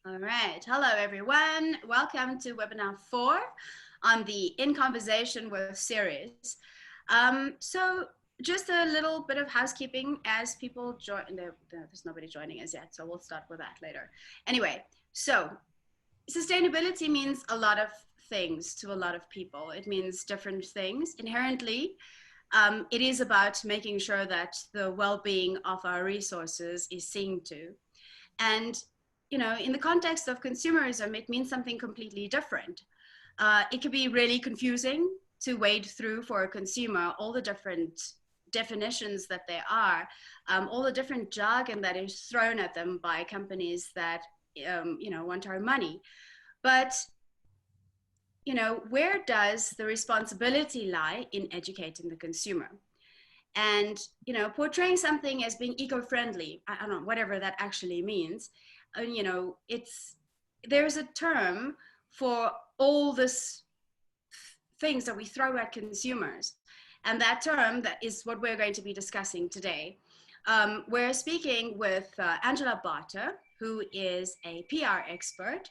All right. Hello, everyone. Welcome to webinar 4 on the In Conversation with series. So just a little bit of housekeeping as people join. There's nobody joining us yet, so we'll start with that later. Anyway, so sustainability means a lot of things to a lot of people. It means different things. Inherently, it is about making sure that the well-being of our resources is seen to. And in the context of consumerism, it means something completely different. It can be really confusing to wade through for a consumer all the different definitions that there are, all the different jargon that is thrown at them by companies that want our money. But where does the responsibility lie in educating the consumer? And portraying something as being eco-friendly, I don't know, whatever that actually means, there's a term for all this things that we throw at consumers, and that term that is what we're going to be discussing today. We're speaking with Angela Barter, who is a PR expert,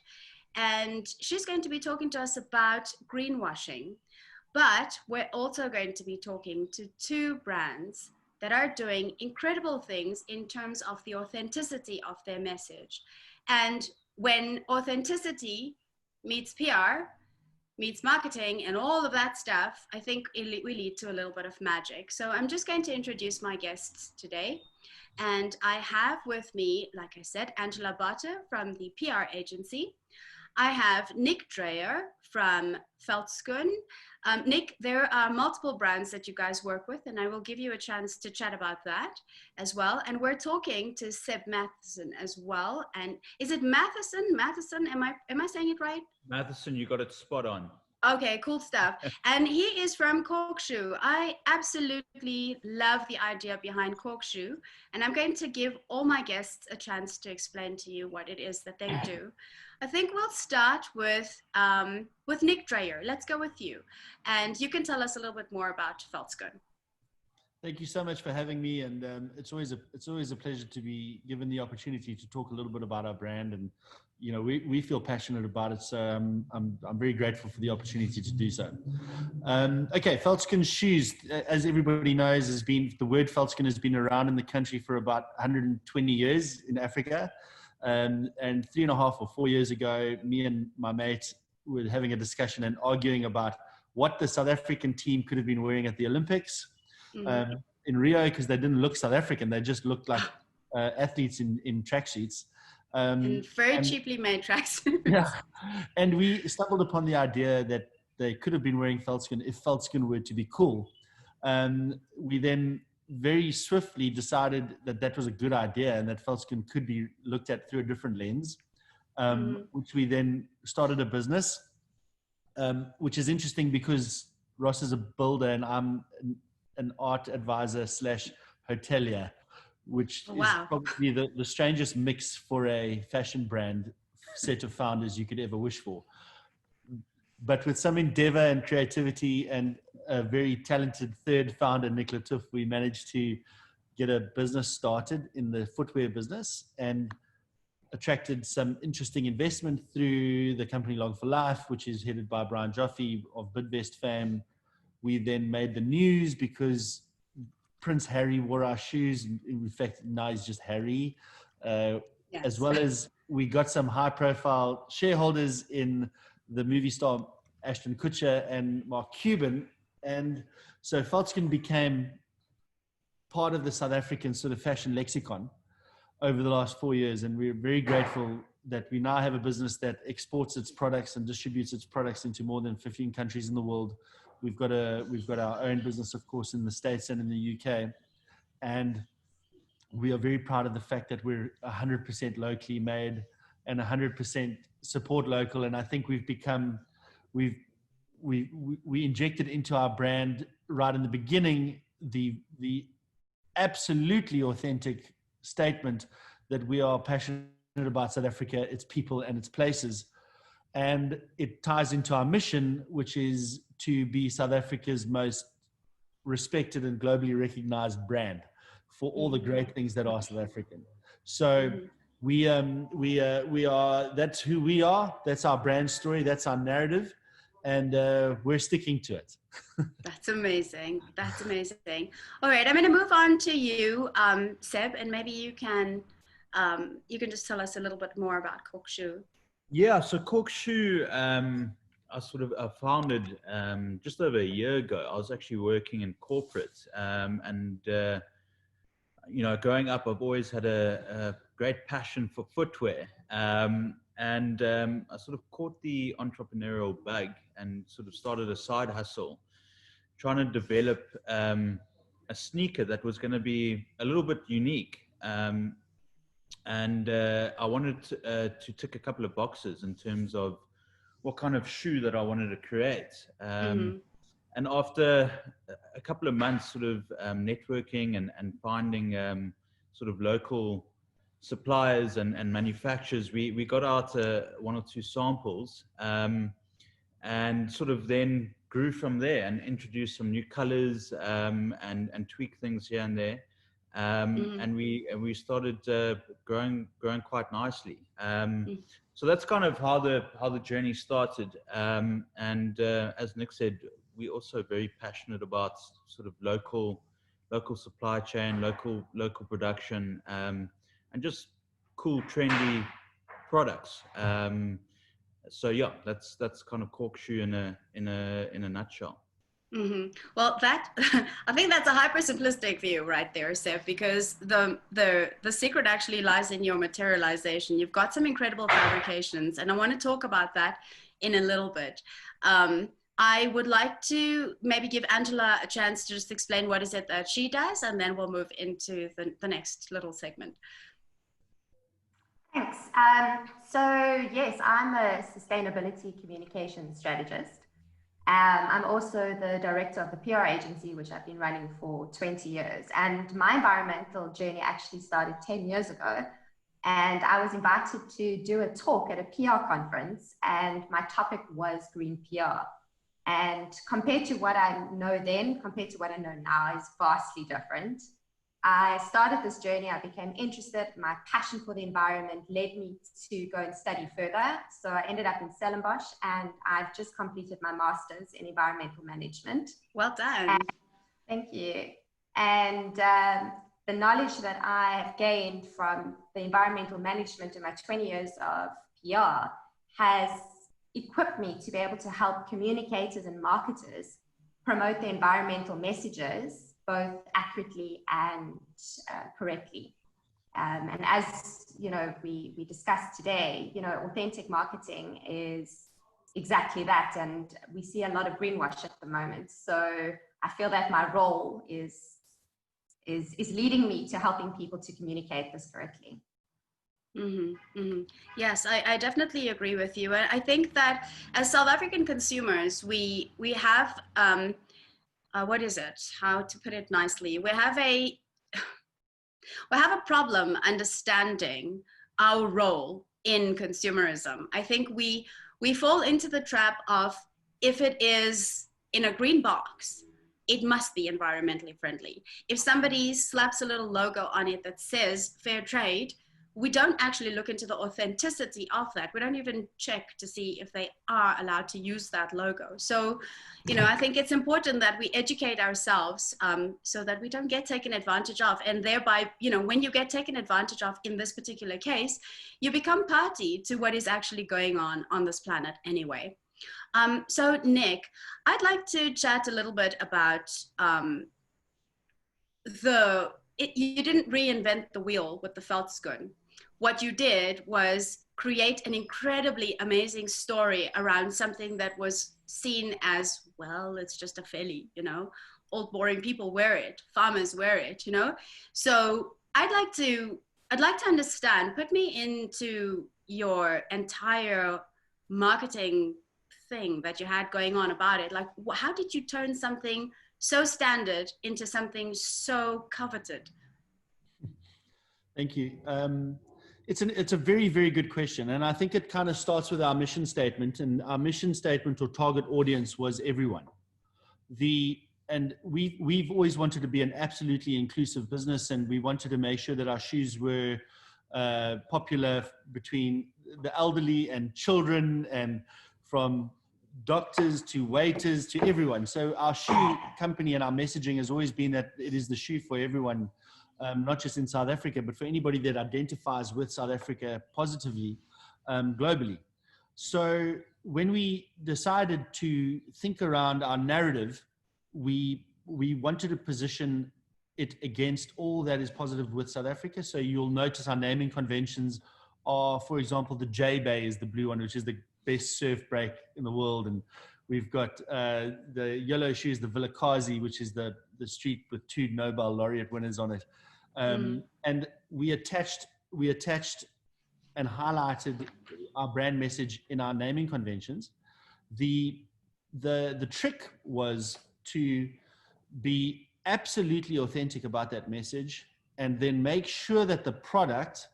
and she's going to be talking to us about greenwashing. But we're also going to be talking to two brands that are doing incredible things in terms of the authenticity of their message. And when authenticity meets PR, meets marketing and all of that stuff, I think we lead to a little bit of magic. So I'm just going to introduce my guests today. And I have with me, like I said, Angela Barter from the PR agency. I have Nick Dreyer from Veldskun. Nick, there are multiple brands that you guys work with, and I will give you a chance to chat about that as well. And we're talking to Seb Matheson as well. And is it Matheson? Matheson? Am I saying it right? Matheson, you got it spot on. Okay, cool stuff. And he is from Corkshoe. I absolutely love the idea behind Corkshoe, and I'm going to give all my guests a chance to explain to you what it is that they do. I think we'll start with Nick Dreyer. Let's go with you, and you can tell us a little bit more about Veldskun. Thank you so much for having me, and it's always a pleasure to be given the opportunity to talk a little bit about our brand. And we feel passionate about it, so I'm very grateful for the opportunity to do so. Okay, Veldskun shoes, as everybody knows, the word Veldskun has been around in the country for about 120 years in Africa. And 3.5 or 4 years ago, me and my mate were having a discussion and arguing about what the South African team could have been wearing at the Olympics in Rio, because they didn't look South African. They just looked like athletes in tracksuits. And very cheaply made tracksuits. Yeah. And we stumbled upon the idea that they could have been wearing Veldskun if Veldskun were to be cool. We then very swiftly decided that that was a good idea and that Veldskun could be looked at through a different lens, which we then started a business, which is interesting because Ross is a builder and I'm an art advisor / hotelier, which is probably the strangest mix for a fashion brand set of founders you could ever wish for. But with some endeavor and creativity and a very talented third founder, Nick Latuf, we managed to get a business started in the footwear business and attracted some interesting investment through the company Long for Life, which is headed by Brian Joffe of Bidvest fame. We then made the news because Prince Harry wore our shoes. In fact, now he's just Harry. Yes. As well as we got some high-profile shareholders in the movie star Ashton Kutcher and Mark Cuban. And so Veldskun became part of the South African sort of fashion lexicon over the last 4 years. And we're very grateful that we now have a business that exports its products and distributes its products into more than 15 countries in the world. We've got our own business, of course, in the States and in the UK. And we are very proud of the fact that we're 100% locally made and 100% support local. And I think we injected into our brand right in the beginning the absolutely authentic statement that we are passionate about South Africa, its people and its places. And it ties into our mission, which is to be South Africa's most respected and globally recognized brand for all the great things that are South African. So we are, that's who we are. That's our brand story. That's our narrative. And we're sticking to it. That's amazing. That's amazing. All right, I'm going to move on to you, Seb, and maybe you can just tell us a little bit more about Cork Shoe. Yeah, so Cork Shoe, I founded just over a year ago. I was actually working in corporate, and you know, growing up, I've always had a great passion for footwear, and I sort of caught the entrepreneurial bug and sort of started a side hustle, trying to develop a sneaker that was going to be a little bit unique. And I wanted to tick a couple of boxes in terms of what kind of shoe that I wanted to create. And after a couple of months sort of networking and finding sort of local suppliers and manufacturers, we got out one or two samples and sort of then grew from there and introduced some new colors and tweak things here and there. And we started growing quite nicely. So that's kind of how the journey started. And as Nick said, we're also very passionate about sort of local supply chain, local production, and just cool, trendy products. So yeah, that's kind of Cork Shoe in a nutshell. Well, that I think that's a hyper simplistic view right there, Seb, because the secret actually lies in your materialization. You've got some incredible fabrications, and I want to talk about that in a little bit. I would like to maybe give Angela a chance to just explain what is it that she does, and then we'll move into the next little segment. Thanks. So yes, I'm a sustainability communication strategist. I'm also the director of the PR agency, which I've been running for 20 years. And my environmental journey actually started 10 years ago. And I was invited to do a talk at a PR conference, and my topic was green PR. And compared to what I know then, compared to what I know now, is vastly different. I started this journey, I became interested, my passion for the environment led me to go and study further. So I ended up in Stellenbosch, and I've just completed my master's in environmental management. Well done. Thank you. And the knowledge that I've gained from the environmental management in my 20 years of PR has equipped me to be able to help communicators and marketers promote the environmental messages both accurately and correctly. And as you know, we discussed today, you know, authentic marketing is exactly that. And we see a lot of greenwash at the moment. So I feel that my role is leading me to helping people to communicate this correctly. Yes, I definitely agree with you. And I think that as South African consumers, we have, what is it? How to put it nicely? We have a problem understanding our role in consumerism. I think we fall into the trap of, if it is in a green box, it must be environmentally friendly. If somebody slaps a little logo on it that says fair trade, we don't actually look into the authenticity of that. We don't even check to see if they are allowed to use that logo. So, you know, I think it's important that we educate ourselves so that we don't get taken advantage of. And thereby, you know, when you get taken advantage of in this particular case, you become party to what is actually going on this planet anyway. So Nick, I'd like to chat a little bit about you didn't reinvent the wheel with the Veldskoen. What you did was create an incredibly amazing story around something that was seen as, well, it's just a vellie, you know, old boring people wear it, farmers wear it, you know. So I'd like to understand, put me into your entire marketing thing that you had going on about it. Like, how did you turn something so standard into something so coveted? Thank you. It's a very, very good question. And I think it kind of starts with our mission statement, and our mission statement or target audience was everyone. And we've always wanted to be an absolutely inclusive business, and we wanted to make sure that our shoes were popular between the elderly and children, and from doctors to waiters to everyone. So our shoe company and our messaging has always been that it is the shoe for everyone, not just in South Africa, but for anybody that identifies with South Africa positively, globally. So when we decided to think around our narrative, we wanted to position it against all that is positive with South Africa. So you'll notice our naming conventions are, for example, the J-Bay is the blue one, which is the best surf break in the world. And we've got the yellow shoes, the Vilakazi, which is the street with 2 Nobel laureate winners on it. And we attached and highlighted our brand message in our naming conventions. The trick was to be absolutely authentic about that message, and then make sure that the product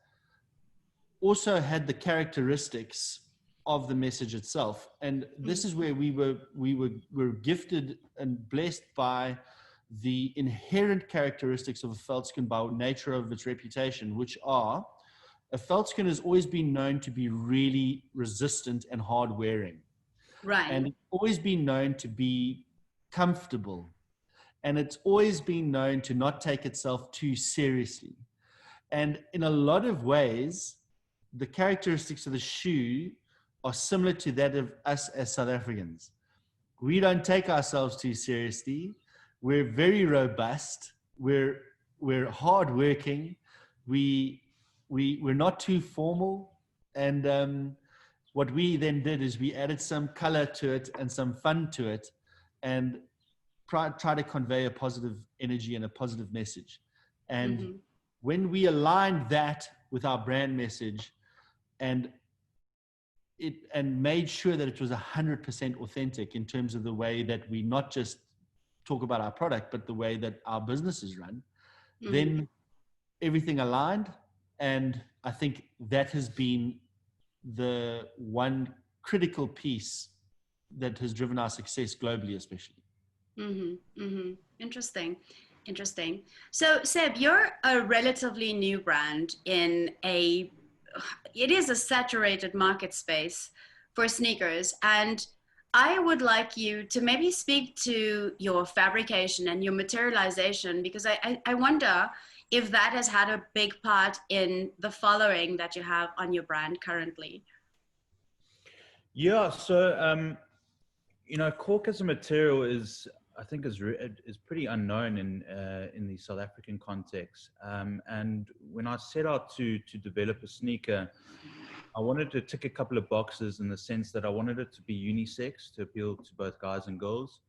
also had the characteristics of the message itself. And this is where we were gifted and blessed by the inherent characteristics of a Veldskin by nature of its reputation, which are, a Veldskin has always been known to be really resistant and hard wearing. Right. And it's always been known to be comfortable. And it's always been known to not take itself too seriously. And in a lot of ways, the characteristics of the shoe are similar to that of us as South Africans. We don't take ourselves too seriously. We're very robust. We're hardworking. We're not too formal. And what we then did is we added some color to it and some fun to it, and try to convey a positive energy and a positive message. And when we aligned that with our brand message and made sure that it was 100% authentic in terms of the way that we not just talk about our product, but the way that our business is run, then everything aligned. And I think that has been the one critical piece that has driven our success globally, especially. Interesting. So Seb, you're a relatively new brand in it is a saturated market space for sneakers. And I would like you to maybe speak to your fabrication and your materialization, because I wonder if that has had a big part in the following that you have on your brand currently. Yeah, so, cork as a material is pretty unknown in the South African context. And when I set out to develop a sneaker, I wanted to tick a couple of boxes in the sense that I wanted it to be unisex, to appeal to both guys and girls.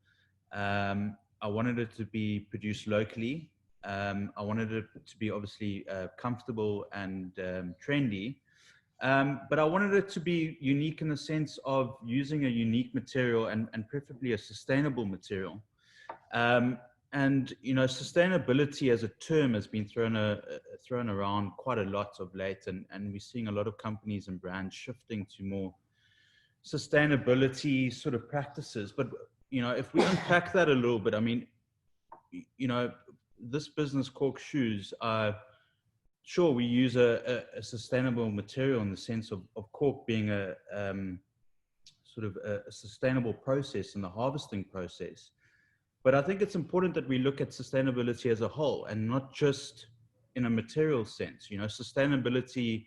I wanted it to be produced locally. I wanted it to be obviously comfortable and trendy. But I wanted it to be unique in the sense of using a unique material and preferably a sustainable material. And sustainability as a term has been thrown around quite a lot of late, and we're seeing a lot of companies and brands shifting to more sustainability sort of practices. But if we unpack that a little bit, I mean, this business, Cork Shoes, sure, we use a sustainable material in the sense of cork being a sustainable process in the harvesting process. But I think it's important that we look at sustainability as a whole and not just in a material sense. Sustainability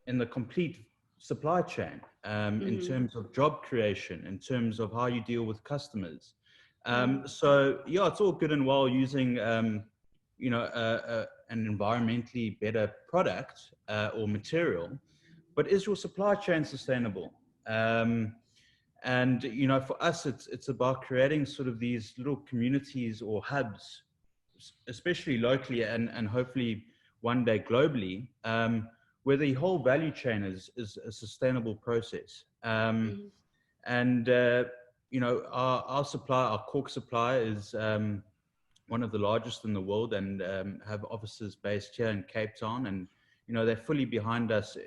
in the complete supply chain, in terms of job creation, in terms of how you deal with customers. So yeah, it's all good and well using an environmentally better product or material, but is your supply chain sustainable? And for us, it's about creating sort of these little communities or hubs, especially locally and hopefully one day globally, where the whole value chain is a sustainable process. And our supply, our cork supply, is one of the largest in the world, and have offices based here in Cape Town, and they're fully behind us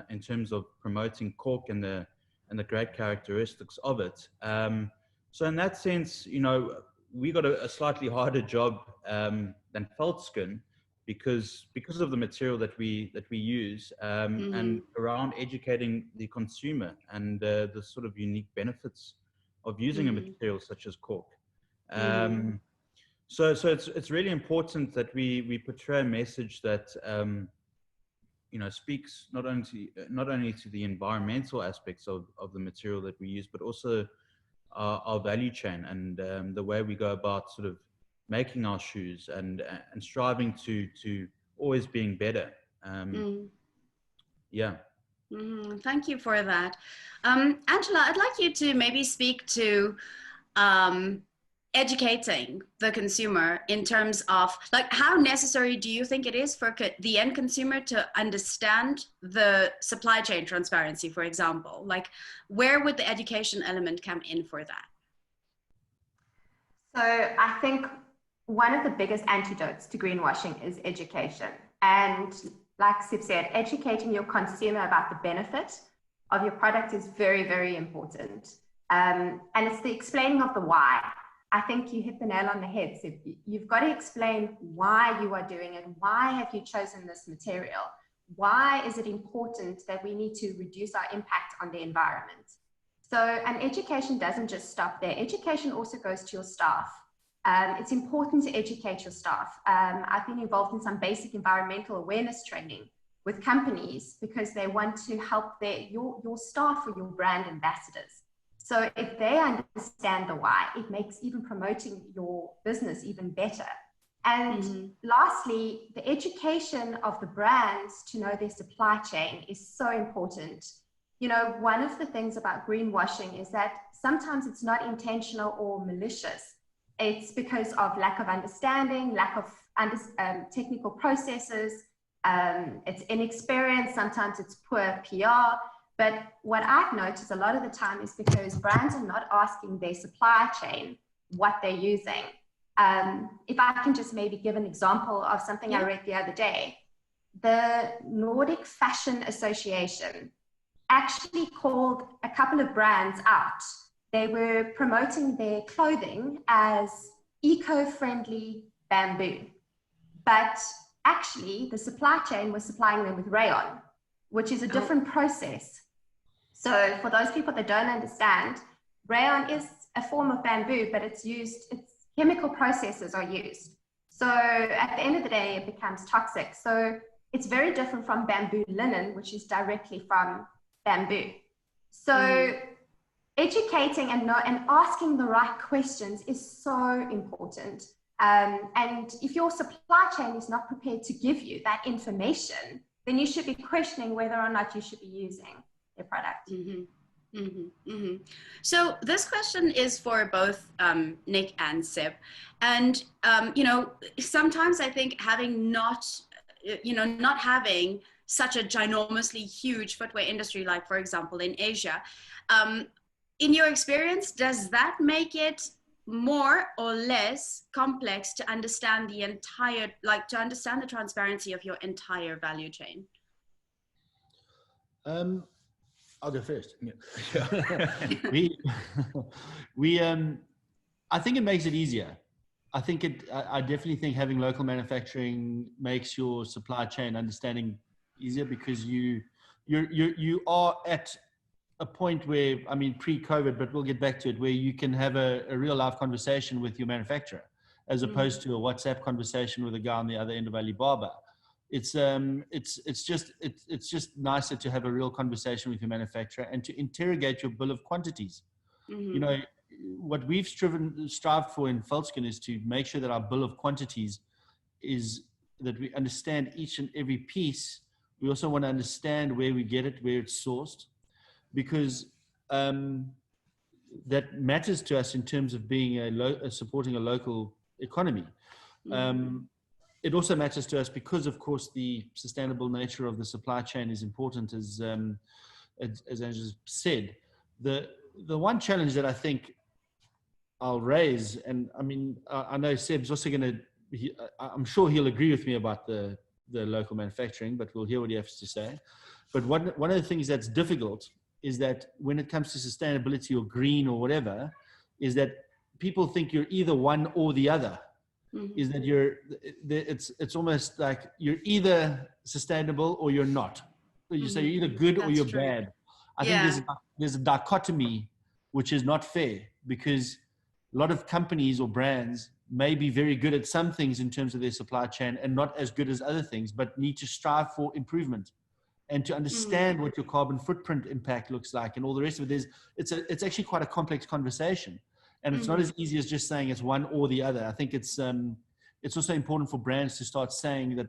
in terms of promoting cork and the great characteristics of it. So in that sense, we got a slightly harder job than Veldskin, because of the material that we use, and around educating the consumer and the sort of unique benefits of using a material such as cork. So it's really important that we portray a message that speaks not only to the environmental aspects of the material that we use, but also our value chain and the way we go about sort of making our shoes and striving to always being better. Yeah. Thank you for that. Angela, I'd like you to maybe speak to educating the consumer in terms of, like, how necessary do you think it is for the end consumer to understand the supply chain transparency, for example? Like, where would the education element come in for that? So I think one of the biggest antidotes to greenwashing is education. And like Sib said, educating your consumer about the benefit of your product is very, very important. And it's the explaining of the why. I think you hit the nail on the head, Sib. You've got to explain why you are doing it. Why have you chosen this material? Why is it important that we need to reduce our impact on the environment? So, and education doesn't just stop there. Education also goes to your staff. It's important to educate your staff. I've been involved in some basic environmental awareness training with companies because they want to help your staff or your brand ambassadors. So if they understand the why, it makes even promoting your business even better. And lastly, the education of the brands to know their supply chain is so important. One of the things about greenwashing is that sometimes it's not intentional or malicious. It's because of lack of understanding, lack of technical processes, it's inexperience, sometimes it's poor PR. But what I've noticed a lot of the time is because brands are not asking their supply chain what they're using. If I can just maybe give an example of something I read the other day, the Nordic Fashion Association actually called a couple of brands out. They were promoting their clothing as eco-friendly bamboo, but actually the supply chain was supplying them with rayon, which is a different process. So for those people that don't understand, rayon is a form of bamboo, but it's chemical processes are used. So at the end of the day, it becomes toxic. So it's very different from bamboo linen, which is directly from bamboo. So educating and asking the right questions is so important. And if your supply chain is not prepared to give you that information, then you should be questioning whether or not you should be using their product. So this question is for both Nick and Sib. And, sometimes I think not having such a ginormously huge footwear industry, like, for example, in Asia, in your experience, does that make it more or less complex to understand the transparency of your entire value chain? I'll go first. Yeah. I think it makes it easier. I definitely think having local manufacturing makes your supply chain understanding easier, because you are at a point where, I mean, pre-COVID, but we'll get back to it, where you can have a real life conversation with your manufacturer, as opposed to a WhatsApp conversation with a guy on the other end of Alibaba. It's just nicer to have a real conversation with your manufacturer and to interrogate your bill of quantities. What we've strived for in Veldskin is to make sure that our bill of quantities is that we understand each and every piece. We also want to understand where we get it, where it's sourced, because that matters to us in terms of being supporting a local economy. It also matters to us because, of course, the sustainable nature of the supply chain is important, as Angela said. The one challenge that I think I'll raise, and I mean, I know Seb's also going to, I'm sure he'll agree with me about the local manufacturing, but we'll hear what he has to say. But one of the things that's difficult is that when it comes to sustainability or green or whatever, is that people think you're either one or the other. is that it's almost like you're either sustainable or you're not. So you say you're either good or you're bad. I think there's a dichotomy, which is not fair, because a lot of companies or brands may be very good at some things in terms of their supply chain and not as good as other things, but need to strive for improvement and to understand what your carbon footprint impact looks like and all the rest of it. It's actually quite a complex conversation, and it's not as easy as just saying it's one or the other. I think it's also important for brands to start saying that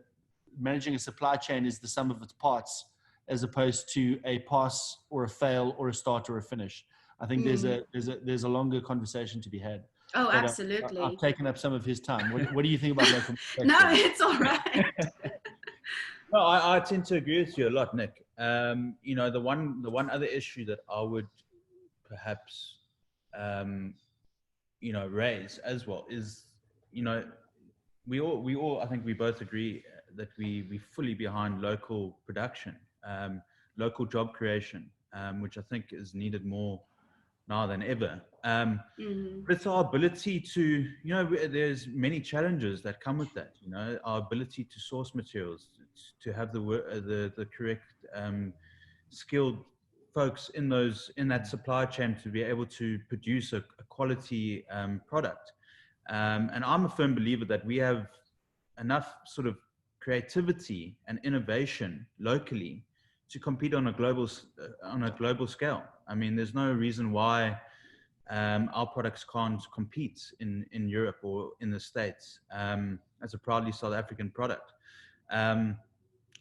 managing a supply chain is the sum of its parts, as opposed to a pass or a fail or a start or a finish. I think there's a longer conversation to be had. Oh, But, absolutely. I've taken up some of his time. What do you think about local No, it's all right. No, I tend to agree with you a lot, Nick. You know, the one other issue that I would perhaps, you know, raise as well is, you know, we all, I think we both agree that we fully behind local production, local job creation, which I think is needed more now than ever. But it's our ability to, you know, there's many challenges that come with that. You know, our ability to source materials, to have the correct skilled folks in that supply chain to be able to produce a quality product. And I'm a firm believer that we have enough sort of creativity and innovation locally to compete on a global scale. I mean, there's no reason why our products can't compete in Europe or in the States as a proudly South African product.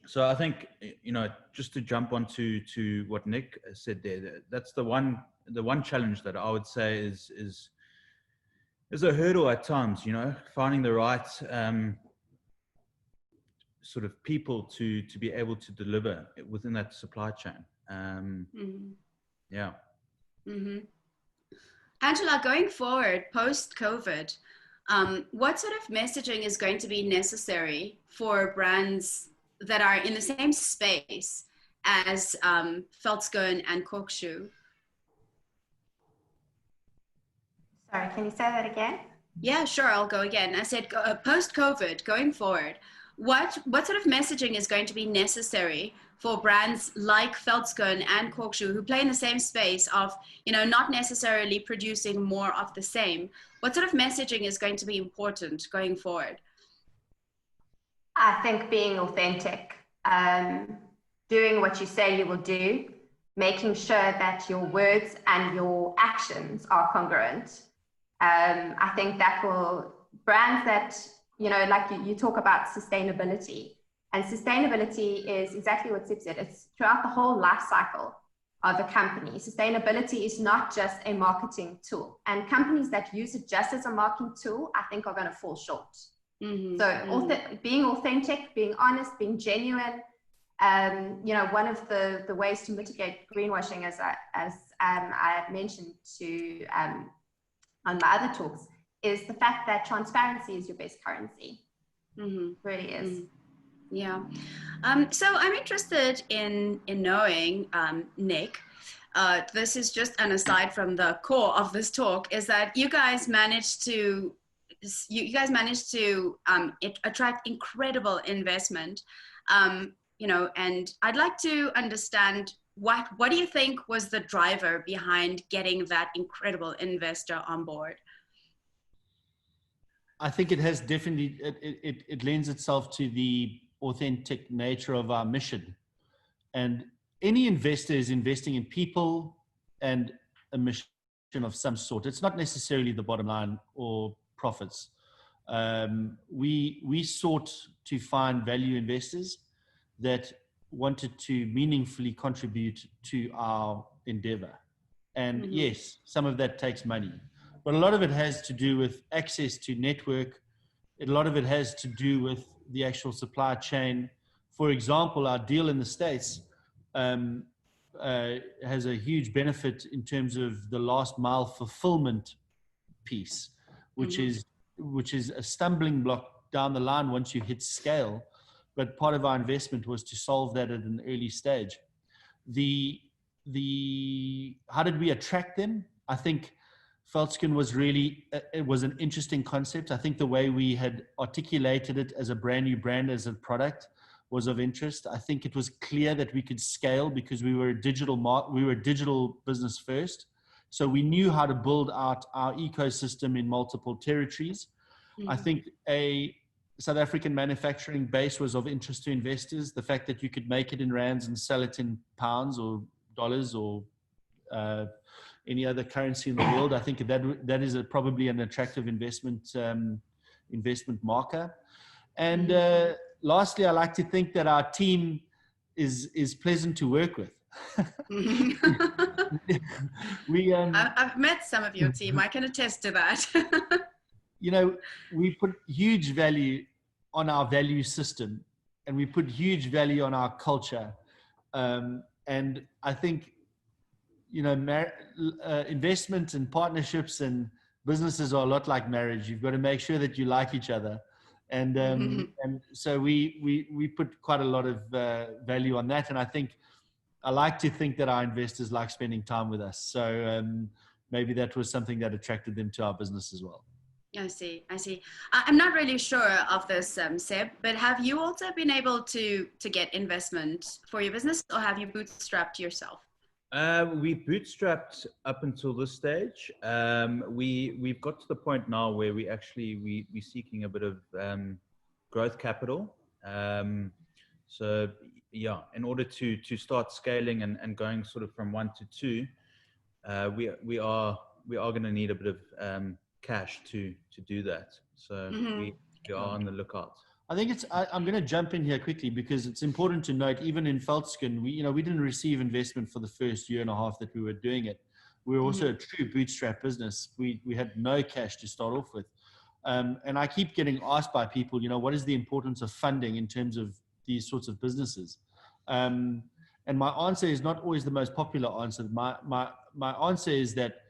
So I think, you know, just to jump onto what Nick said there, that's the one challenge that I would say is a hurdle at times, you know, finding the right sort of people to be able to deliver within that supply chain. Yeah. Angela, going forward, post-COVID, what sort of messaging is going to be necessary for brands that are in the same space as Veldskone and Korkshoe? Sorry, can you say that again? Yeah, sure, I'll go again. I said post-COVID, going forward, what sort of messaging is going to be necessary for brands like Veldskone and Korkshoe, who play in the same space of, you know, not necessarily producing more of the same? What sort of messaging is going to be important going forward? I think being authentic, doing what you say you will do, making sure that your words and your actions are congruent. I think that will, brands that, you know, like you talk about sustainability, and sustainability is exactly what Sip said. It's throughout the whole life cycle of a company. Sustainability is not just a marketing tool, and companies that use it just as a marketing tool, I think, are going to fall short. Being authentic, being honest, being genuine. You know, one of the ways to mitigate greenwashing, as I mentioned to on my other talks, is the fact that transparency is your best currency. Really is. Yeah. So I'm interested in knowing, Nick, this is just an aside from the core of this talk, is that you guys managed to attract incredible investment, you know, and I'd like to understand what do you think was the driver behind getting that incredible investor on board? I think it has definitely, it lends itself to the authentic nature of our mission. And any investor is investing in people and a mission of some sort. It's not necessarily the bottom line or profits. We sought to find value investors that wanted to meaningfully contribute to our endeavor. And yes, some of that takes money, but a lot of it has to do with access to network. A lot of it has to do with the actual supply chain. For example, our deal in the States has a huge benefit in terms of the last mile fulfillment piece, which is a stumbling block down the line once you hit scale. But part of our investment was to solve that at an early stage. How did we attract them? I think Feltskin was really, it was an interesting concept. I think the way we had articulated it as a brand new brand, as a product, was of interest. I think it was clear that we could scale because we were a digital business first. So we knew how to build out our ecosystem in multiple territories. I think a South African manufacturing base was of interest to investors. The fact that you could make it in rands and sell it in pounds or dollars or any other currency in the world, I think that is probably an attractive investment marker. And lastly, I like to think that our team is pleasant to work with. I've met some of your team. I can attest to that. You know, we put huge value on our value system, and we put huge value on our culture. And I think, you know, investment and partnerships and businesses are a lot like marriage. You've got to make sure that you like each other. And so we put quite a lot of value on that. And I like to think that our investors like spending time with us. So maybe that was something that attracted them to our business as well. I see. I'm not really sure of this, Seb, but have you also been able to get investment for your business, or have you bootstrapped yourself? We bootstrapped up until this stage. We've got to the point now where we're seeking a bit of growth capital. So yeah, in order to start scaling and going sort of from 1 to 2, we are going to need a bit of cash to do that. So we are on the lookout. I think I'm going to jump in here quickly because it's important to note, even in Feltskin, we didn't receive investment for the first year and a half that we were doing it. We were also a true bootstrap business. We had no cash to start off with. And I keep getting asked by people, what is the importance of funding in terms of these sorts of businesses? And my answer is not always the most popular answer. My answer is that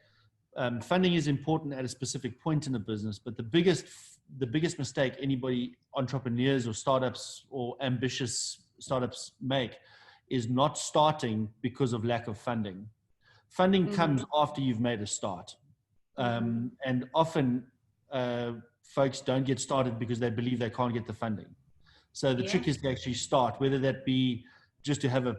funding is important at a specific point in the business, but the biggest mistake entrepreneurs or startups or ambitious startups make is not starting because of lack of funding. Funding comes after you've made a start. And often folks don't get started because they believe they can't get the funding. So the trick is to actually start, whether that be just to have a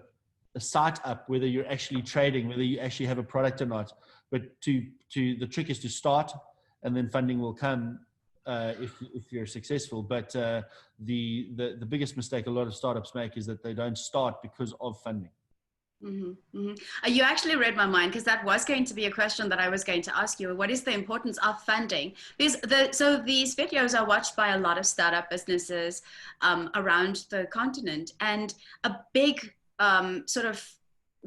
site up, whether you're actually trading, whether you actually have a product or not. But the trick is to start, and then funding will come if you're successful. But the biggest mistake a lot of startups make is that they don't start because of funding. You actually read my mind, because that was going to be a question that I was going to ask you. What is the importance of funding? Because so these videos are watched by a lot of startup businesses around the continent, and a big sort of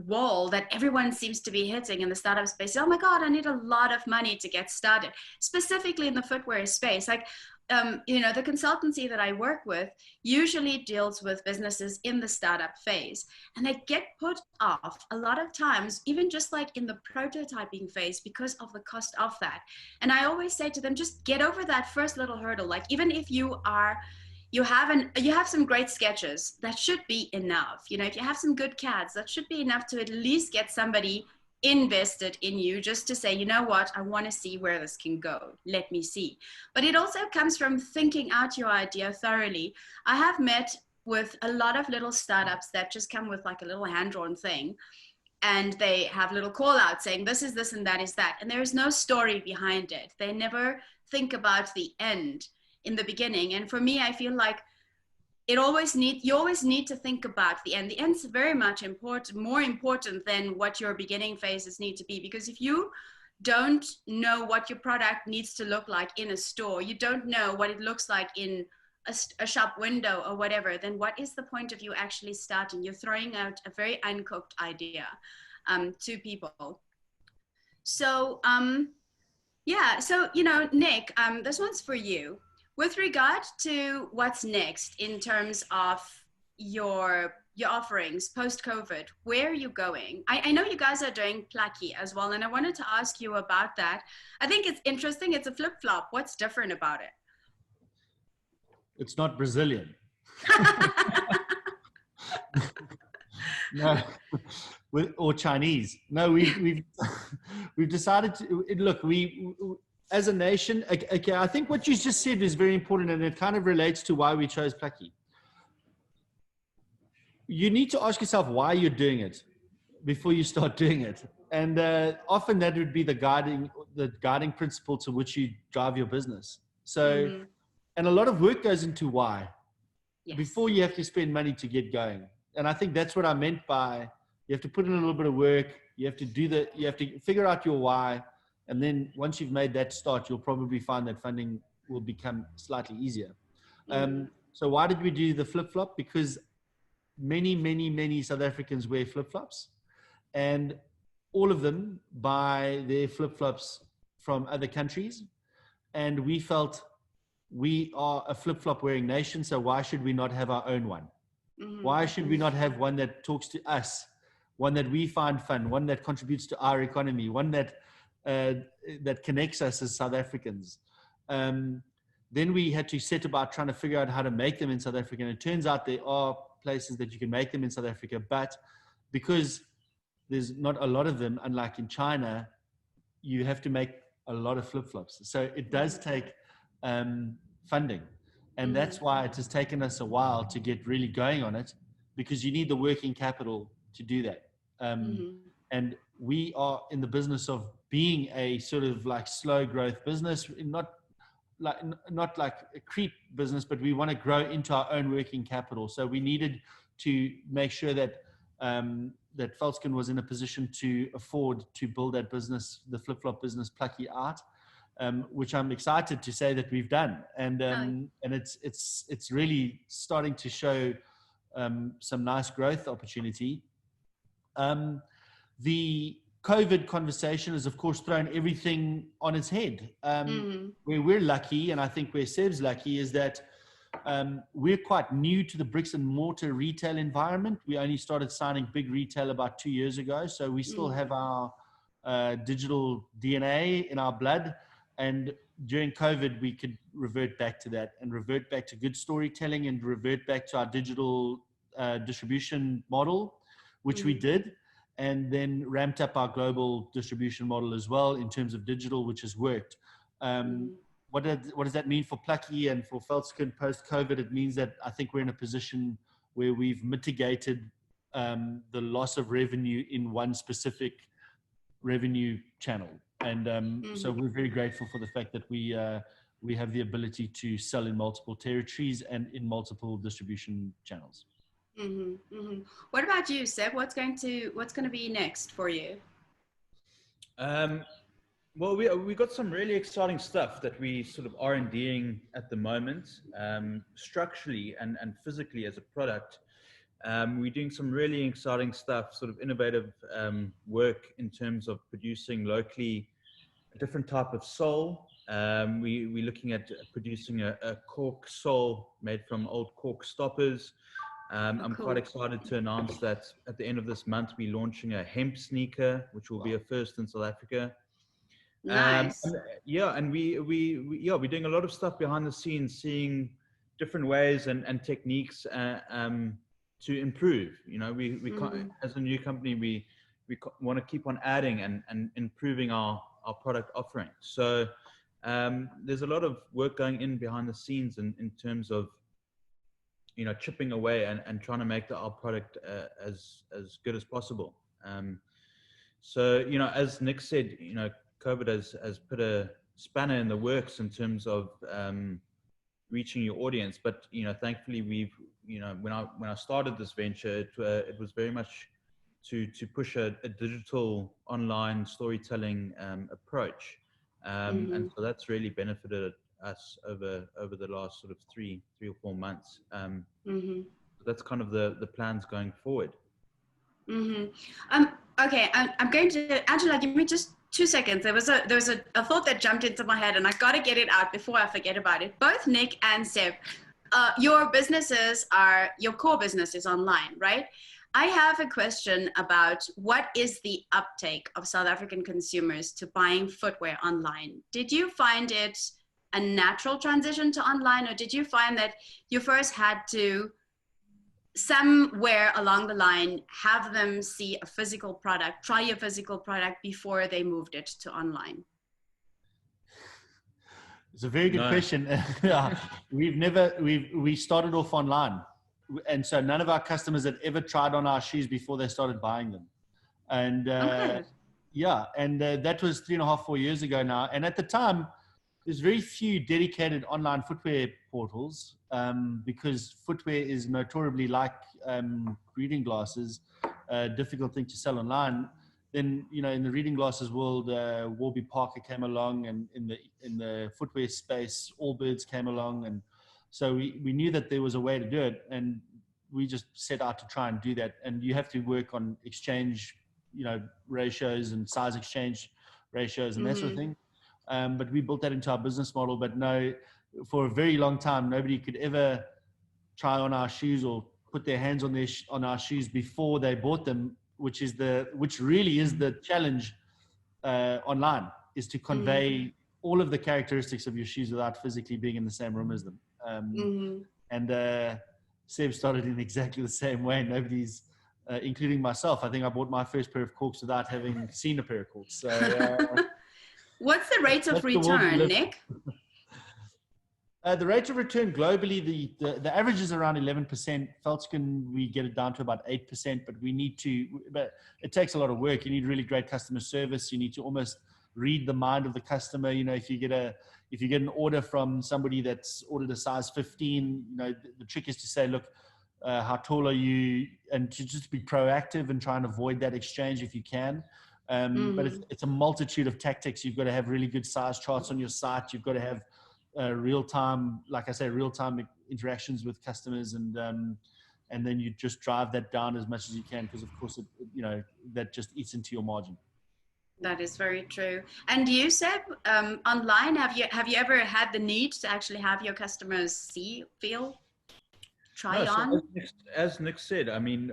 wall that everyone seems to be hitting in the startup space. Oh my God, I need a lot of money to get started, specifically in the footwear space. Like, the consultancy that I work with usually deals with businesses in the startup phase, and they get put off a lot of times, even just like in the prototyping phase, because of the cost of that. And I always say to them, just get over that first little hurdle. Like, even if you have some great sketches, that should be enough. If you have some good CADs, that should be enough to at least get somebody invested in you, just to say, you know what, I want to see where this can go. Let me see. But it also comes from thinking out your idea thoroughly. I have met with a lot of little startups that just come with like a little hand-drawn thing, and they have little call outs saying this is this and that is that, and there is no story behind it. They never think about the end in the beginning. And for me, I feel like you always need to think about the end. The end's very much more important than what your beginning phases need to be. Because if you don't know what your product needs to look like in a store, you don't know what it looks like in a shop window or whatever, then what is the point of you actually starting? You're throwing out a very uncooked idea to people. So, Nick, this one's for you. With regard to what's next in terms of your offerings post-COVID, where are you going? I know you guys are doing Plakkie as well, and I wanted to ask you about that. I think it's interesting. It's a flip-flop. What's different about it? It's not Brazilian. No, or Chinese. No, we've decided to look. We as a nation, okay. I think what you just said is very important, and it kind of relates to why we chose Plucky. You need to ask yourself why you're doing it before you start doing it, and often that would be the guiding principle to which you drive your business. So, and a lot of work goes into why. Yes. Before you have to spend money to get going. And I think that's what I meant by you have to put in a little bit of work. You have to figure out your why. And then once you've made that start, you'll probably find that funding will become slightly easier. So why did we do the flip-flop? Because many South Africans wear flip-flops, and all of them buy their flip-flops from other countries. And we felt we are a flip-flop wearing nation, so why should we not have our own one? Why should we not have one that talks to us, one that we find fun, one that contributes to our economy, one that that connects us as South Africans? Then we had to set about trying to figure out how to make them in South Africa. And it turns out there are places that you can make them in South Africa, but because there's not a lot of them, unlike in China, you have to make a lot of flip-flops. So it does take funding. And that's why it has taken us a while to get really going on it, because you need the working capital to do that. And we are in the business of being a sort of like slow growth business, not like a creep business, but we want to grow into our own working capital. So we needed to make sure that that Veldskin was in a position to afford to build that business, the flip-flop business, Plucky Art. Which I'm excited to say that we've done, and it's really starting to show some nice growth opportunity. The COVID conversation has, of course, thrown everything on its head. Where we're lucky, and I think where Seb's lucky, is that we're quite new to the bricks and mortar retail environment. We only started signing big retail about 2 years ago, so we still have our digital DNA in our blood. And during COVID, we could revert back to that and revert back to good storytelling and revert back to our digital distribution model, which we did, and then ramped up our global distribution model as well in terms of digital, which has worked. What does that mean for Plucky and for Veldskin post-COVID? It means that I think we're in a position where we've mitigated the loss of revenue in one specific revenue channel. And so we're very grateful for the fact that we have the ability to sell in multiple territories and in multiple distribution channels. What about you, Seb? What's going to be next for you? Well, we got some really exciting stuff that we sort of R&Ding at the moment, structurally and physically as a product. We're doing some really exciting stuff, sort of innovative work in terms of producing locally a different type of sole. We're looking at producing a cork sole made from old cork stoppers. I'm quite excited to announce that at the end of this month, we're launching a hemp sneaker, which will be a first in South Africa. Nice. And we're doing a lot of stuff behind the scenes, seeing different ways and techniques to improve. You know, we can't, as a new company, we want to keep on adding and improving our product offering. So there's a lot of work going in behind the scenes in terms of, you know, chipping away and trying to make our product as good as possible. So, you know, as Nick said, you know, COVID has put a spanner in the works in terms of reaching your audience. But, you know, thankfully we've, you know, when I started this venture, it was very much to push a digital online storytelling approach. And so that's really benefited us over the last sort of three or 4 months. So that's kind of the plans going forward. Okay, I'm going to, Angela, give me just 2 seconds. There was a thought that jumped into my head, and I got to get it out before I forget about it. Both Nick and Seb, your core business is online, right? I have a question about what is the uptake of South African consumers to buying footwear online? Did you find it a natural transition to online, or did you find that you first had to somewhere along the line have them see a physical product, try a physical product before they moved it to online? It's a very good question. Yeah, we started off online. And so none of our customers had ever tried on our shoes before they started buying them. And yeah, and that was 3.5, 4 years ago now. And at the time, there's very few dedicated online footwear portals because footwear is notoriously like reading glasses, a difficult thing to sell online. Then, you know, in the reading glasses world, Warby Parker came along, and in the footwear space, Allbirds came along. And so we knew that there was a way to do it, and we just set out to try and do that. And you have to work on exchange, you know, ratios and size exchange ratios and that sort of thing. But we built that into our business model. But no, for a very long time, nobody could ever try on our shoes or put their hands on our shoes before they bought them, which really is the challenge online, is to convey all of the characteristics of your shoes without physically being in the same room as them. And Seb started in exactly the same way. Nobody's, including myself. I think I bought my first pair of Corks without having seen a pair of Corks. So, what's the rate of return, Nick? The rate of return globally, the average is around 11%. Feltskin, we get it down to about 8%, but it takes a lot of work. You need really great customer service. You need to almost read the mind of the customer. You know, if you get an order from somebody that's ordered a size 15, you know, the trick is to say, look, how tall are you? And to just be proactive and try and avoid that exchange if you can. But it's a multitude of tactics. You've got to have really good size charts on your site. You've got to have real-time, like I say, real-time interactions with customers, and then you just drive that down as much as you can, because of course, you know, that just eats into your margin. That is very true. And you, Seb, online, have you ever had the need to actually have your customers see, feel, try on? As Nick said, I mean,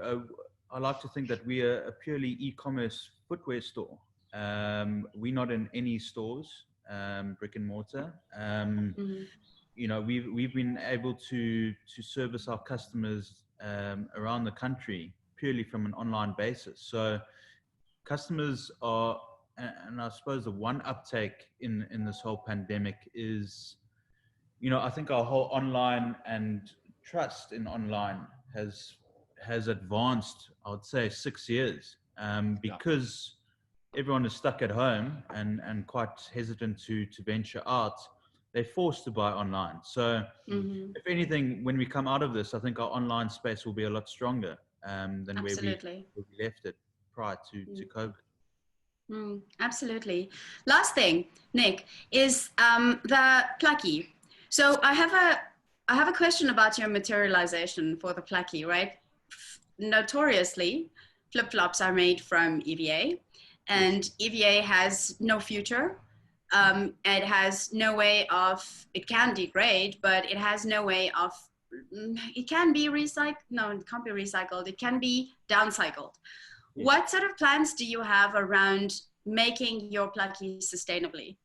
I like to think that we are a purely e-commerce footwear store. We're not in any stores, brick and mortar. You know, we've been able to service our customers around the country purely from an online basis. So customers are, and I suppose the one uptake in this whole pandemic is, you know, I think our whole online and trust in online has advanced, I would say, 6 years, because everyone is stuck at home and quite hesitant to venture out. They're forced to buy online. So if anything, when we come out of this, I think our online space will be a lot stronger than where we left it prior to COVID. Absolutely. Last thing, Nick, is the Plucky. So I have a question about your materialization for the Plucky, right? Notoriously, flip-flops are made from EVA, and EVA has no future. It has no way of, it can degrade, but it has no way of, it can be recycled. No, it can't be recycled. It can be downcycled. Yeah. What sort of plans do you have around making your Plucky sustainably?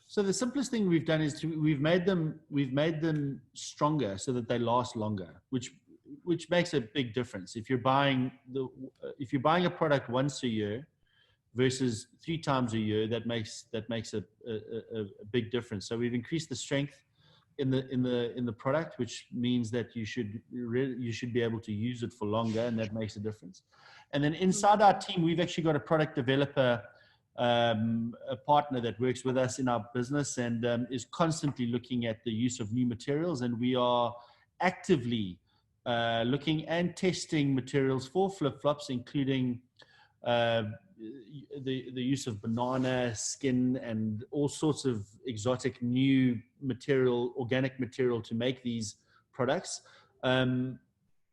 So the simplest thing we've done is we've made them stronger so that they last longer, which makes a big difference. If you're buying a product once a year versus 3 times a year, that makes a big difference. So we've increased the strength in the product, which means that you should be able to use it for longer, and that makes a difference. And then inside our team, we've actually got a product developer, a partner that works with us in our business and is constantly looking at the use of new materials, and we are actively looking and testing materials for flip-flops, including the use of banana skin and all sorts of exotic new material, organic material to make these products.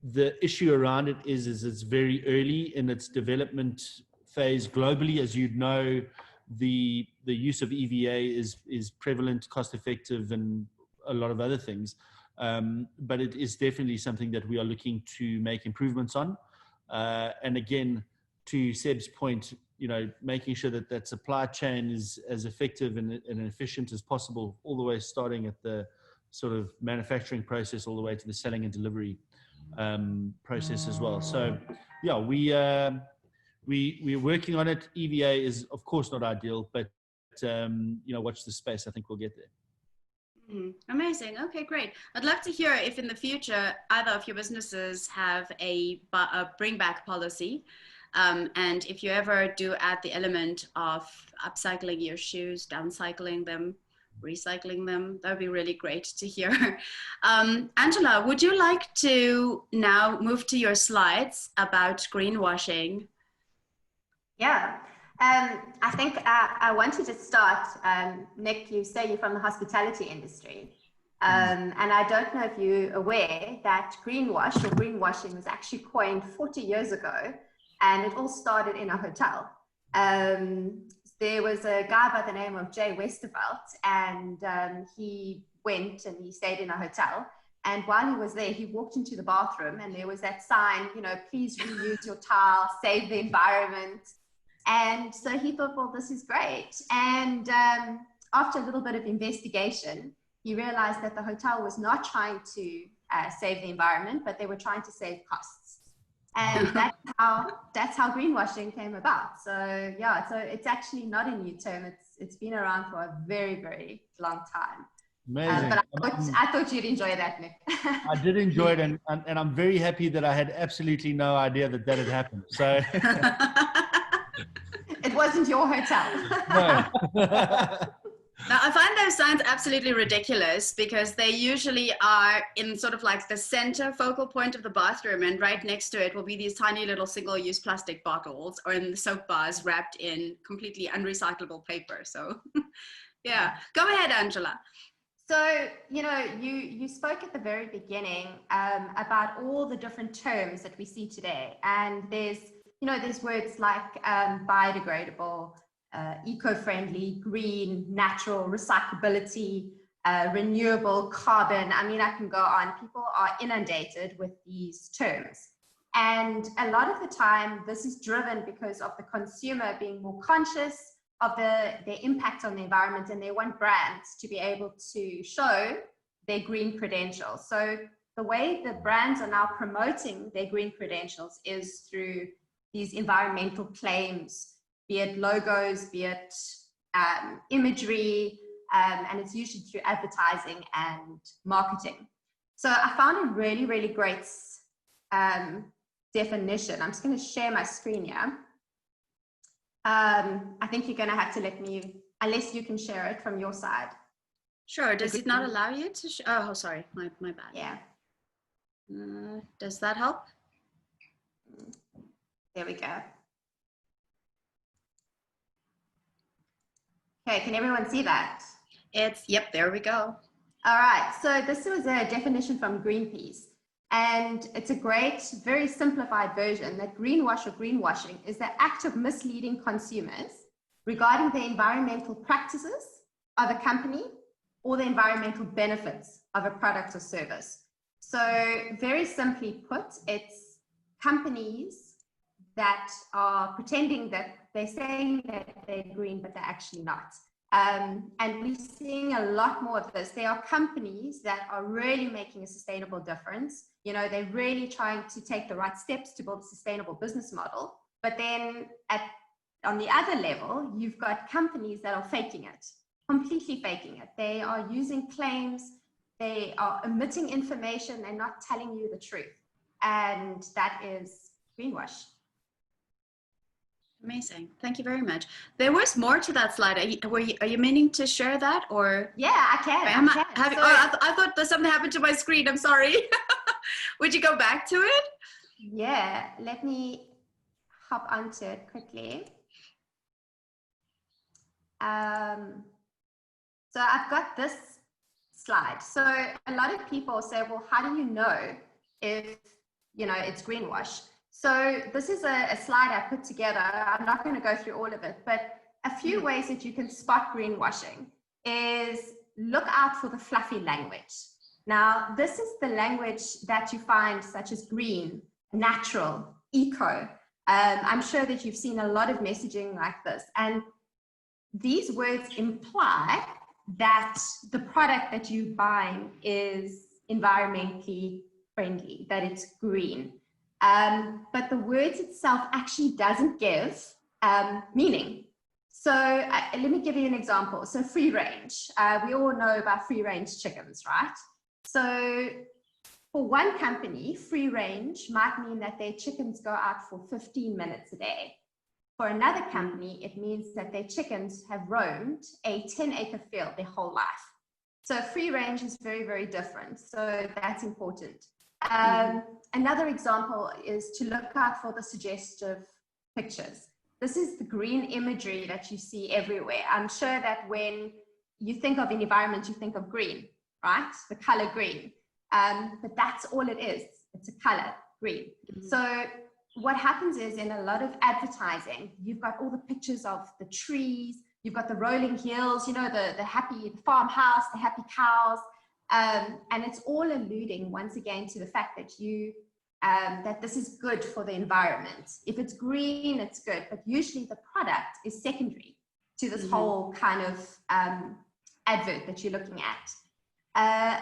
The issue around it is it's very early in its development phase globally. As you'd know, the use of EVA is prevalent, cost effective, and a lot of other things. But it is definitely something that we are looking to make improvements on. And again, to Seb's point, you know, making sure that that supply chain is as effective and efficient as possible, all the way starting at the sort of manufacturing process all the way to the selling and delivery process as well. So yeah, we're working on it. EVA is of course not ideal, but watch the space. I think we'll get there. Amazing. Okay, great. I'd love to hear if in the future either of your businesses have a bring back policy. And if you ever do add the element of upcycling your shoes, downcycling them, recycling them, that would be really great to hear. Angela, would you like to now move to your slides about greenwashing? Yeah. I think I wanted to start, Nick, you say you're from the hospitality industry. And I don't know if you're aware that greenwash or greenwashing was actually coined 40 years ago, and it all started in a hotel. There was a guy by the name of Jay Westervelt, and he went and he stayed in a hotel. And while he was there, he walked into the bathroom and there was that sign, please reuse your towel, save the environment. And so he thought, well, this is great. And after a little bit of investigation, he realized that the hotel was not trying to save the environment, but they were trying to save costs. And that's how greenwashing came about. So yeah, so it's actually not a new term. It's been around for a very, very long time. Amazing. But I thought you'd enjoy that, Nick. I did enjoy it, and I'm very happy that I had absolutely no idea that had happened. So it wasn't your hotel. No. Now, I find those signs absolutely ridiculous because they usually are in sort of like the center focal point of the bathroom, and right next to it will be these tiny little single-use plastic bottles or in the soap bars wrapped in completely unrecyclable paper. So yeah, go ahead, Angela. So, you spoke at the very beginning about all the different terms that we see today. And there's words like biodegradable, eco-friendly, green, natural, recyclability, renewable, carbon. I mean, I can go on. People are inundated with these terms. And a lot of the time, this is driven because of the consumer being more conscious of their impact on the environment, and they want brands to be able to show their green credentials. So the way the brands are now promoting their green credentials is through these environmental claims, be it logos, be it imagery, and it's usually through advertising and marketing. So I found a really, really great definition. I'm just going to share my screen here. I think you're going to have to let me, unless you can share it from your side. Sure. Does it not allow you to? Oh, sorry. My bad. Yeah. Does that help? There we go. Okay. Can everyone see that? Yep. There we go. All right. So this was a definition from Greenpeace. And it's a great, very simplified version that greenwash or greenwashing is the act of misleading consumers regarding the environmental practices of a company or the environmental benefits of a product or service. So very simply put, it's companies that are pretending that they're saying that they're green, but they're actually not. And we're seeing a lot more of this. There are companies that are really making a sustainable difference. They're really trying to take the right steps to build a sustainable business model. But then on the other level, you've got companies that are faking it, completely faking it. They are using claims, they are omitting information, they're not telling you the truth. And that is greenwash. Amazing. Thank you very much. There was more to that slide. Are you meaning to share that, or? Yeah, I can. I thought that something happened to my screen. I'm sorry. Would you go back to it? Yeah, let me hop onto it quickly. So I've got this slide. So a lot of people say, well, how do you know if, it's greenwash? So this is a slide I put together. I'm not going to go through all of it, but a few ways that you can spot greenwashing is look out for the fluffy language. Now, this is the language that you find such as green, natural, eco. I'm sure that you've seen a lot of messaging like this. And these words imply that the product that you're buying is environmentally friendly, that it's green. But the words itself actually doesn't give meaning. So let me give you an example. So free range, we all know about free range chickens, right? So for one company, free range might mean that their chickens go out for 15 minutes a day. For another company, it means that their chickens have roamed a 10-acre field their whole life. So free range is very, very different. So that's important. Another example is to look out for the suggestive pictures. This is the green imagery that you see everywhere. I'm sure that when you think of an environment, you think of green, right? The color green. But that's all it is. It's a color, green. So what happens is in a lot of advertising, you've got all the pictures of the trees, you've got the rolling hills, you know, the happy farmhouse, the happy cows. And it's all alluding once again to the fact that that this is good for the environment. If it's green, it's good, but usually the product is secondary to this whole kind of advert that you're looking at.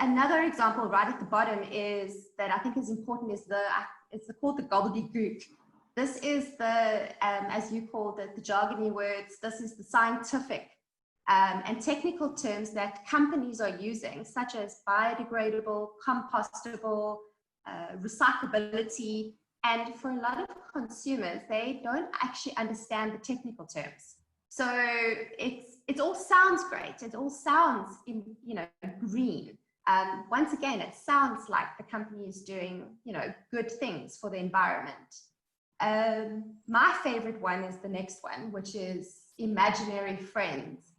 Another example right at the bottom is that I think is important is it's called the gobbledygook. This is the, as you call it, the jargony words, this is the scientific and technical terms that companies are using, such as biodegradable, compostable, recyclability. And for a lot of consumers, they don't actually understand the technical terms. So it all sounds great. It all sounds green. Once again, it sounds like the company is doing, good things for the environment. My favorite one is the next one, which is imaginary friends.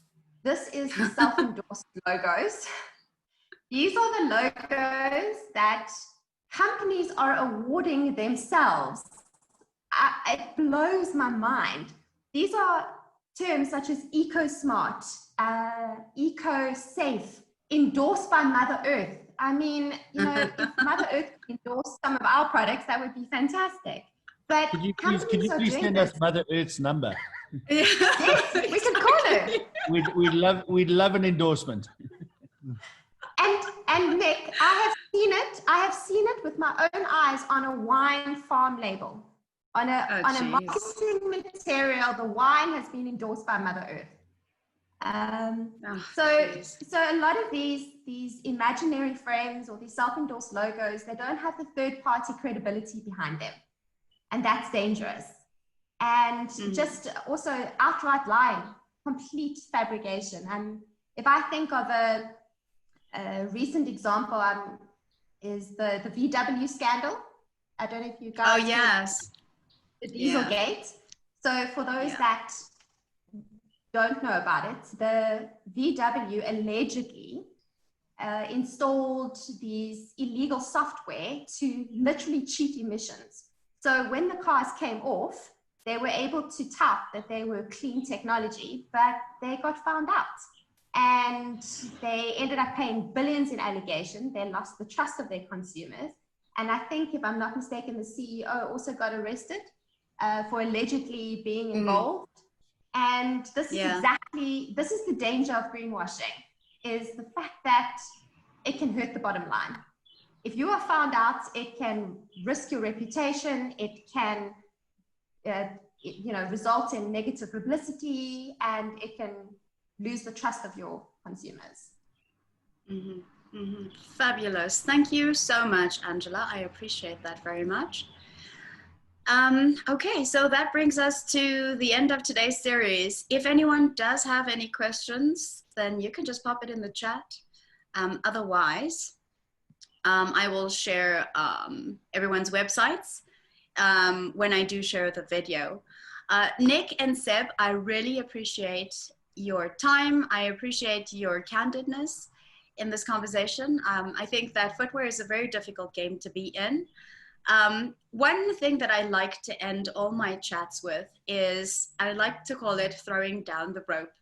This is the self-endorsed logos. These are the logos that companies are awarding themselves. It blows my mind. These are terms such as eco-smart, eco-safe, endorsed by Mother Earth. I mean, if Mother Earth endorsed some of our products, that would be fantastic. But could you please send us Mother Earth's number? Yes, we can call her. We'd love an endorsement. And Nick, I have seen it with my own eyes on a wine farm label. On a marketing material, the wine has been endorsed by Mother Earth. So a lot of these imaginary friends or these self-endorsed logos, they don't have the third-party credibility behind them, and that's dangerous. And just also outright lying, complete fabrication. And if I think of a recent example, is the VW scandal. I don't know if you guys. Oh yes. The Dieselgate. So for those that don't know about it, the VW allegedly installed these illegal software to literally cheat emissions. So when the cars came off, they were able to tout that they were clean technology, but they got found out. And they ended up paying billions in allegation. They lost the trust of their consumers. And I think, if I'm not mistaken, the CEO also got arrested for allegedly being involved. And this is the danger of greenwashing, is the fact that it can hurt the bottom line. If you are found out, it can risk your reputation. It can, result in negative publicity, and it can lose the trust of your consumers. Fabulous. Thank you so much, Angela. I appreciate that very much. Okay, so that brings us to the end of today's series. If anyone does have any questions, then you can just pop it in the chat. Otherwise, I will share everyone's websites when I do share the video. Nick and Seb, I really appreciate your time. I appreciate your candidness in this conversation. I think that footwear is a very difficult game to be in. One thing that I like to end all my chats with is, I like to call it throwing down the rope.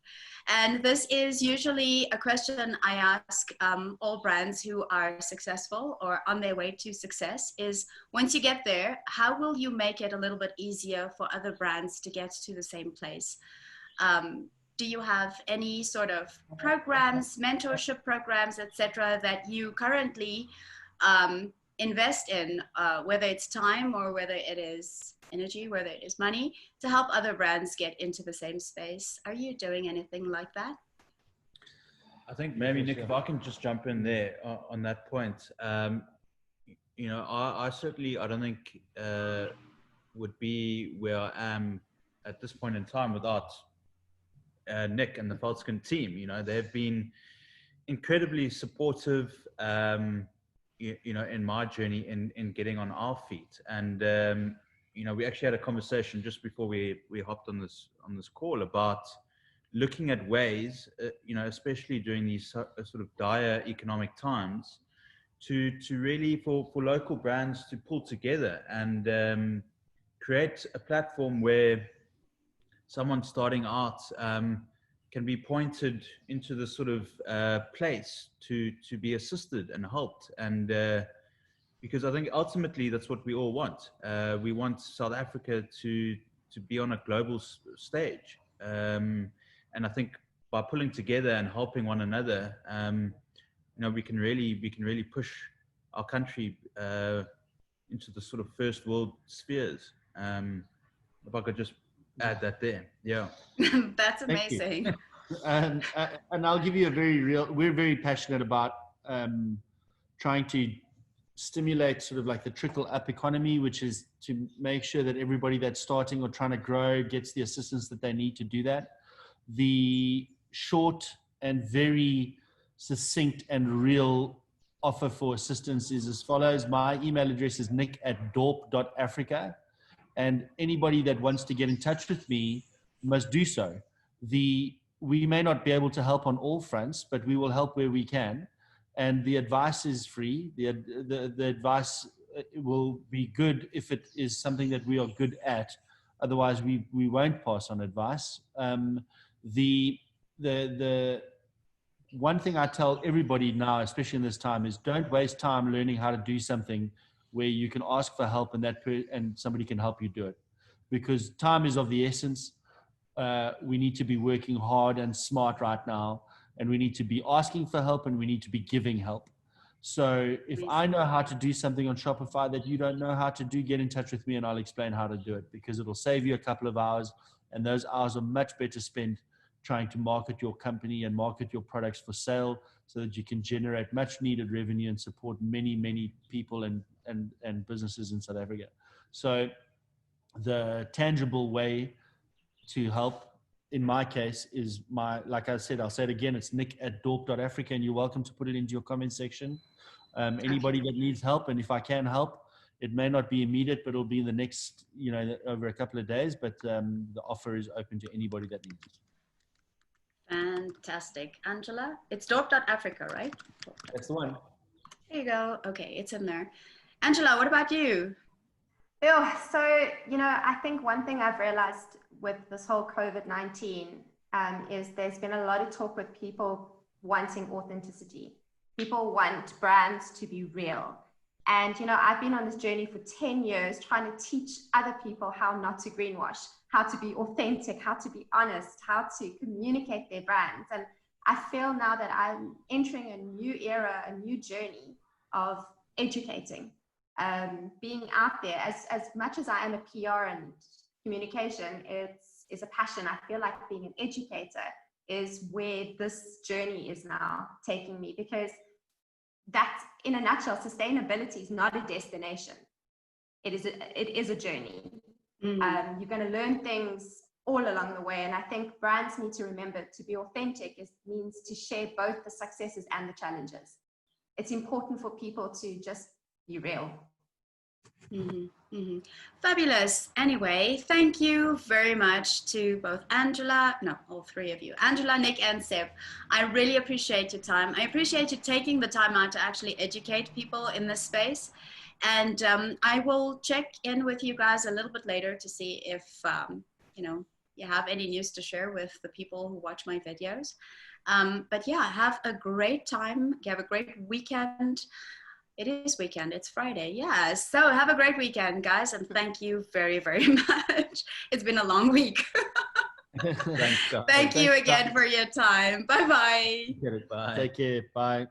And this is usually a question I ask all brands who are successful or on their way to success is, once you get there, how will you make it a little bit easier for other brands to get to the same place? Do you have any sort of programs, mentorship programs, etc., that you currently invest in, whether it's time or whether it is energy, whether it is money, to help other brands get into the same space. Are you doing anything like that? I think maybe, Nick, if I can just jump in there on that point. You know, I certainly, I don't think would be where I am at this point in time without Nick and the Veldskin team. You know, they've been incredibly supportive, you know, in my journey in getting on our feet. And, you know, we actually had a conversation just before we hopped on this call about looking at ways, you know, especially during these sort of dire economic times, to really for local brands to pull together and create a platform where someone starting out can be pointed into this sort of place to be assisted and helped. And because I think ultimately that's what we all want. We want South Africa to be on a global stage. And I think by pulling together and helping one another, you know, we can really push our country into the sort of first world spheres. If I could just add that there. Yeah. That's amazing. And I'll give you we're very passionate about trying to stimulate sort of like the trickle up economy, which is to make sure that everybody that's starting or trying to grow gets the assistance that they need to do that. The short and very succinct and real offer for assistance is as follows. My email address is nick@dorp.africa, and anybody that wants to get in touch with me must do so. We may not be able to help on all fronts, but we will help where we can. And the advice is free. The advice will be good if it is something that we are good at. Otherwise, we won't pass on advice. The one thing I tell everybody now, especially in this time, is don't waste time learning how to do something where you can ask for help and somebody can help you do it, because time is of the essence. We need to be working hard and smart right now, and we need to be asking for help, and we need to be giving help. So if I know how to do something on Shopify that you don't know how to do, get in touch with me and I'll explain how to do it, because it'll save you a couple of hours, and those hours are much better spent trying to market your company and market your products for sale, so that you can generate much needed revenue and support many, many people and businesses in South Africa. So the tangible way to help, in my case, is like I said, I'll say it again, it's nick@dorp.africa, and you're welcome to put it into your comment section. Anybody that needs help, and if I can help, it may not be immediate, but it'll be in the next, you know, over a couple of days, but the offer is open to anybody that needs it. Fantastic. Angela, it's dorp.africa, right? That's the one. There you go. Okay, it's in there. Angela, what about you? Yeah, so, you know, I think one thing I've realized with this whole COVID-19 is there's been a lot of talk with people wanting authenticity. People want brands to be real. And, you know, I've been on this journey for 10 years trying to teach other people how not to greenwash, how to be authentic, how to be honest, how to communicate their brands. And I feel now that I'm entering a new era, a new journey of educating, being out there. As much as I am a PR and communication, it's a passion. I feel like being an educator is where this journey is now taking me, because that's, in a nutshell, sustainability is not a destination. It is a journey. Mm-hmm. You're going to learn things all along the way. And I think brands need to remember to be authentic means to share both the successes and the challenges. It's important for people to just be real. Mm-hmm. Mm-hmm. Fabulous. Anyway, thank you very much to both all three of you, Angela, Nick, and Seb. I really appreciate your time. I appreciate you taking the time out to actually educate people in this space. And I will check in with you guys a little bit later to see if, you know, you have any news to share with the people who watch my videos. But yeah, have a great time. Have a great weekend. It is weekend. It's Friday. Yeah. So have a great weekend, guys. And thank you very, very much. It's been a long week. Thanks, Thank you again for your time. Bye-bye. Take care. Bye.